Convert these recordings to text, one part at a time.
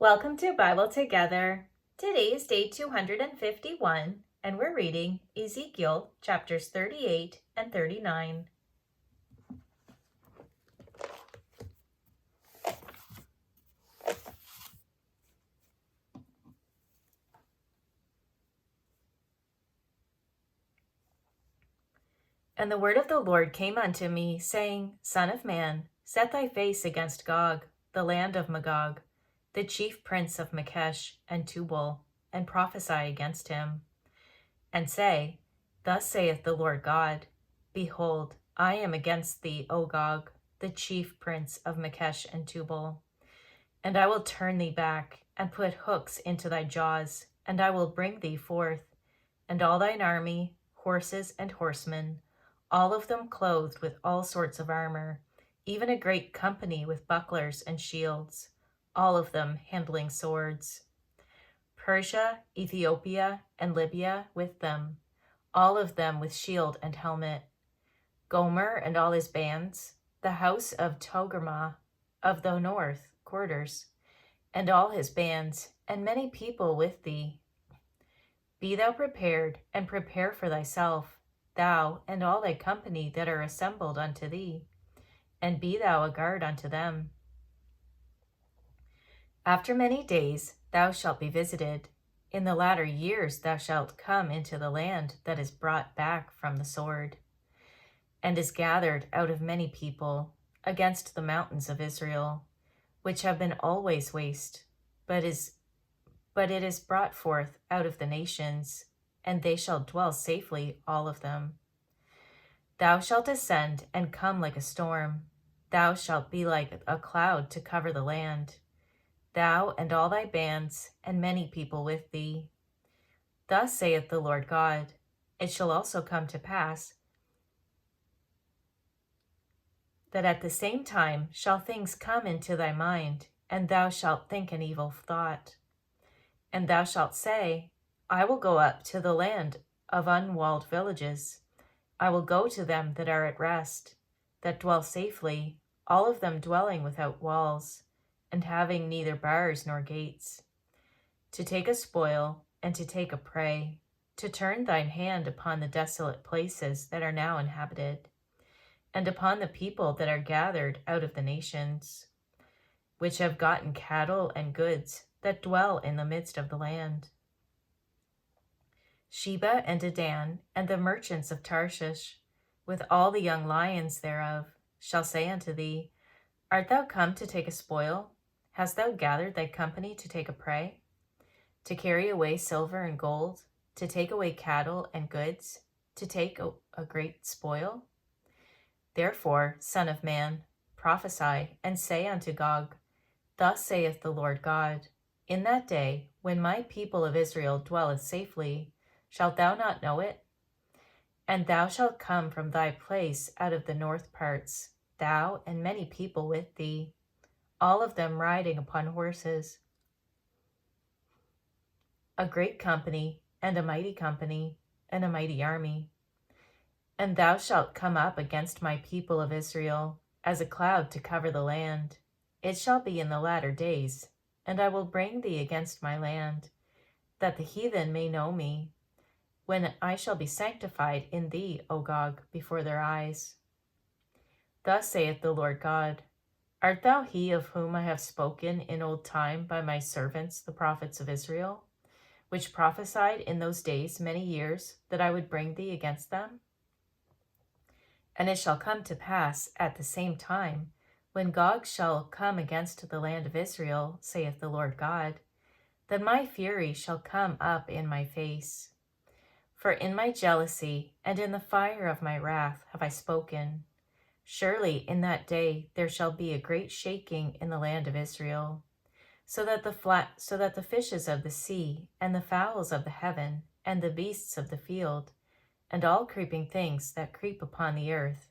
Welcome to Bible Together. Today is day 251, and we're reading Ezekiel chapters 38 and 39. And the word of the Lord came unto me, saying, Son of man, set thy face against Gog, the land of Magog, the chief prince of Meshech and Tubal, and prophesy against him, and say, Thus saith the Lord God, Behold, I am against thee, O Gog, the chief prince of Meshech and Tubal. And I will turn thee back, and put hooks into thy jaws, and I will bring thee forth, and all thine army, horses and horsemen, all of them clothed with all sorts of armor, even a great company with bucklers and shields, all of them handling swords. Persia, Ethiopia, and Libya with them, all of them with shield and helmet. Gomer and all his bands, the house of Togarmah of the north quarters, and all his bands, and many people with thee. Be thou prepared, and prepare for thyself, thou and all thy company that are assembled unto thee, and be thou a guard unto them. After many days thou shalt be visited. In the latter years thou shalt come into the land that is brought back from the sword, and is gathered out of many people, against the mountains of Israel, which have been always waste, but it is brought forth out of the nations, and they shall dwell safely, all of them. Thou shalt ascend and come like a storm. Thou shalt be like a cloud to cover the land, thou and all thy bands, and many people with thee. Thus saith the Lord God, It shall also come to pass that at the same time shall things come into thy mind, and thou shalt think an evil thought. And thou shalt say, I will go up to the land of unwalled villages. I will go to them that are at rest, that dwell safely, all of them dwelling without walls, and having neither bars nor gates, to take a spoil and to take a prey, to turn thine hand upon the desolate places that are now inhabited, and upon the people that are gathered out of the nations, which have gotten cattle and goods, that dwell in the midst of the land. Sheba and Dedan, and the merchants of Tarshish, with all the young lions thereof, shall say unto thee, Art thou come to take a spoil? Hast thou gathered thy company to take a prey? To carry away silver and gold, to take away cattle and goods, to take a great spoil? Therefore, Son of man, prophesy, and say unto Gog, Thus saith the Lord God, In that day, when my people of Israel dwelleth safely, shalt thou not know it? And thou shalt come from thy place out of the north parts, thou and many people with thee, all of them riding upon horses, a great company, and a mighty army. And thou shalt come up against my people of Israel, as a cloud to cover the land. It shall be in the latter days, and I will bring thee against my land, that the heathen may know me, when I shall be sanctified in thee, O Gog, before their eyes. Thus saith the Lord God, Art thou he of whom I have spoken in old time by my servants the prophets of Israel, which prophesied in those days many years that I would bring thee against them? And it shall come to pass at the same time, when Gog shall come against the land of Israel, saith the Lord God, that my fury shall come up in my face. For in my jealousy and in the fire of my wrath have I spoken. Surely in that day there shall be a great shaking in the land of Israel, so that the fishes of the sea, and the fowls of the heaven, and the beasts of the field, and all creeping things that creep upon the earth,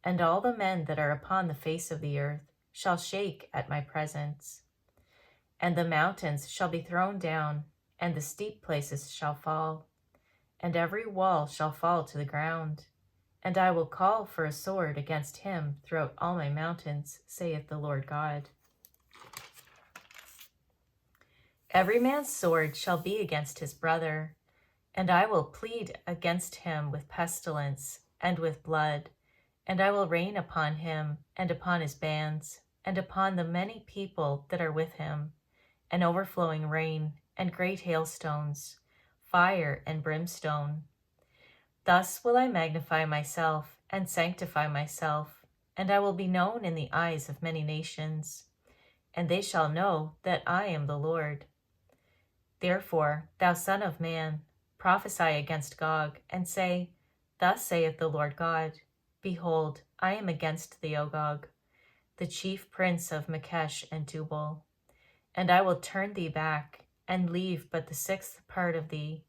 and all the men that are upon the face of the earth, shall shake at my presence. And the mountains shall be thrown down, and the steep places shall fall, and every wall shall fall to the ground. And I will call for a sword against him throughout all my mountains, saith the Lord God. Every man's sword shall be against his brother, and I will plead against him with pestilence and with blood, and I will rain upon him and upon his bands, and upon the many people that are with him, an overflowing rain and great hailstones, fire and brimstone. Thus will I magnify myself and sanctify myself, and I will be known in the eyes of many nations, and they shall know that I am the Lord. Therefore, thou son of man, prophesy against Gog, and say, Thus saith the Lord God, Behold, I am against thee, O Gog, the chief prince of Makesh and Tubal, and I will turn thee back, and leave but the sixth part of thee,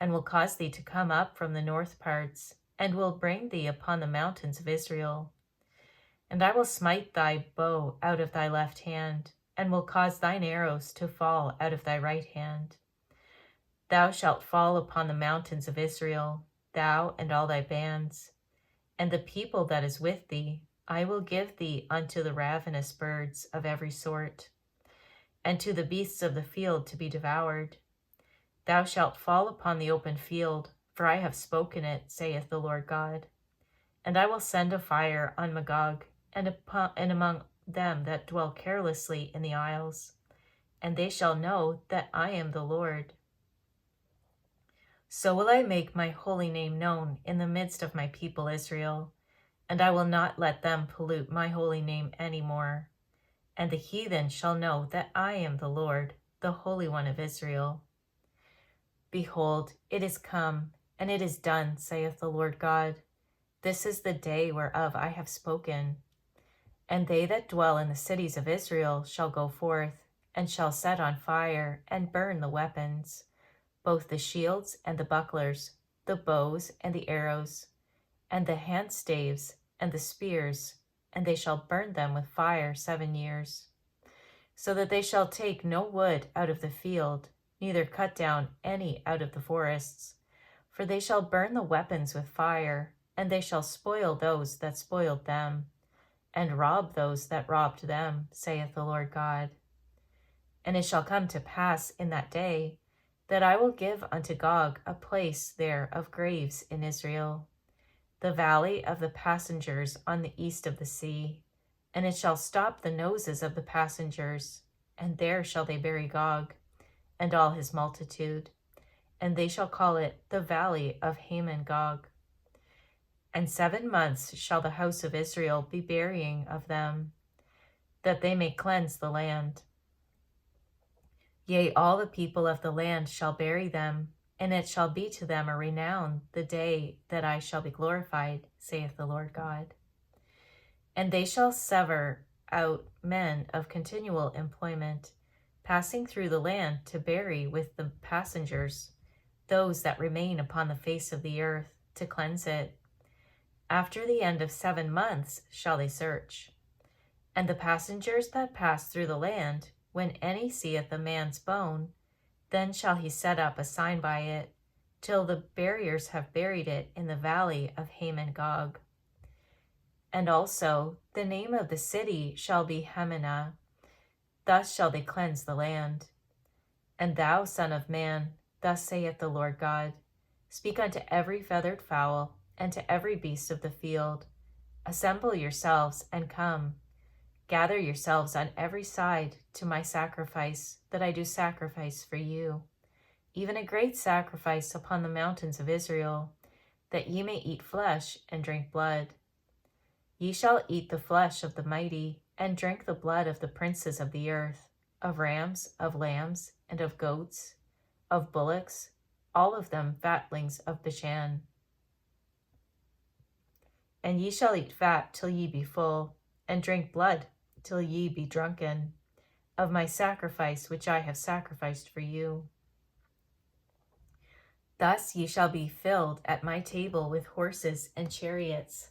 and will cause thee to come up from the north parts, and will bring thee upon the mountains of Israel. And I will smite thy bow out of thy left hand, and will cause thine arrows to fall out of thy right hand. Thou shalt fall upon the mountains of Israel, thou and all thy bands, and the people that is with thee. I will give thee unto the ravenous birds of every sort, and to the beasts of the field to be devoured. Thou shalt fall upon the open field, for I have spoken it, saith the Lord God. And I will send a fire on Magog, and among them that dwell carelessly in the isles, and they shall know that I am the Lord. So will I make my holy name known in the midst of my people Israel, and I will not let them pollute my holy name any more. And the heathen shall know that I am the Lord, the Holy One of Israel. Behold, it is come, and it is done, saith the Lord God. This is the day whereof I have spoken. And they that dwell in the cities of Israel shall go forth, and shall set on fire, and burn the weapons, both the shields and the bucklers, the bows and the arrows, and the handstaves and the spears, and they shall burn them with fire 7 years, so that they shall take no wood out of the field, neither cut down any out of the forests. For they shall burn the weapons with fire, and they shall spoil those that spoiled them, and rob those that robbed them, saith the Lord God. And it shall come to pass in that day that I will give unto Gog a place there of graves in Israel, the valley of the passengers on the east of the sea, and it shall stop the noses of the passengers, and there shall they bury Gog, and all his multitude, and they shall call it the valley of Haman Gog. And 7 months shall the house of Israel be burying of them, that they may cleanse the land. Yea, all the people of the land shall bury them, and it shall be to them a renown the day that I shall be glorified, saith the Lord God. And they shall sever out men of continual employment, passing through the land to bury with the passengers those that remain upon the face of the earth, to cleanse it. After the end of 7 months shall they search. And the passengers that pass through the land, when any seeth a man's bone, then shall he set up a sign by it, till the buriers have buried it in the valley of Haman Gog. And also the name of the city shall be Hamanah. Thus shall they cleanse the land. And thou, son of man, thus saith the Lord God, speak unto every feathered fowl, and to every beast of the field, assemble yourselves and come. Gather yourselves on every side to my sacrifice that I do sacrifice for you, even a great sacrifice upon the mountains of Israel, that ye may eat flesh and drink blood. Ye shall eat the flesh of the mighty, and drink the blood of the princes of the earth, of rams, of lambs, and of goats, of bullocks, all of them fatlings of Bashan. And ye shall eat fat till ye be full, and drink blood till ye be drunken, of my sacrifice which I have sacrificed for you. Thus ye shall be filled at my table with horses and chariots,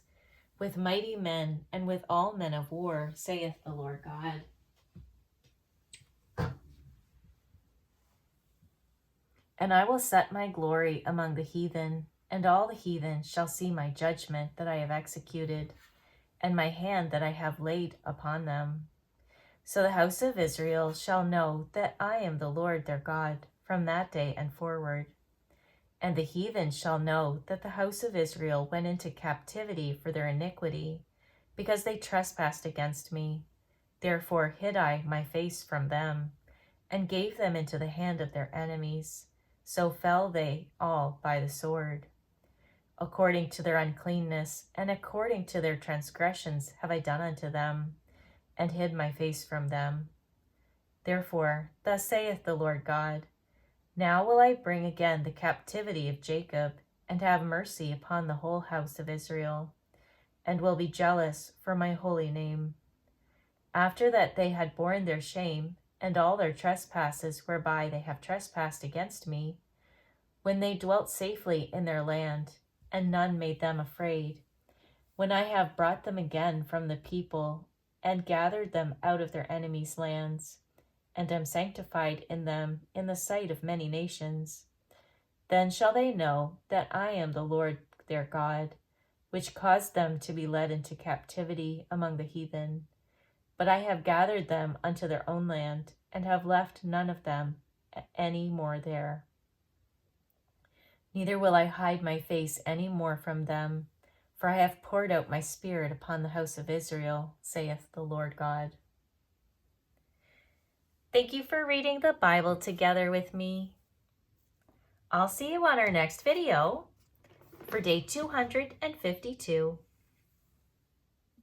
with mighty men and with all men of war, saith the Lord God. And I will set my glory among the heathen, and all the heathen shall see my judgment that I have executed, and my hand that I have laid upon them. So the house of Israel shall know that I am the Lord their God from that day and forward. And the heathen shall know that the house of Israel went into captivity for their iniquity, because they trespassed against me. Therefore hid I my face from them, and gave them into the hand of their enemies. So fell they all by the sword. According to their uncleanness, and according to their transgressions have I done unto them, and hid my face from them. Therefore, thus saith the Lord God, now will I bring again the captivity of Jacob, and have mercy upon the whole house of Israel, and will be jealous for my holy name. After that they had borne their shame, and all their trespasses whereby they have trespassed against me, when they dwelt safely in their land, and none made them afraid, when I have brought them again from the people, and gathered them out of their enemies' lands, and am sanctified in them in the sight of many nations, then shall they know that I am the Lord their God, which caused them to be led into captivity among the heathen. But I have gathered them unto their own land, and have left none of them any more there. Neither will I hide my face any more from them, for I have poured out my spirit upon the house of Israel, saith the Lord God. Thank you for reading the Bible together with me. I'll see you on our next video for day 252.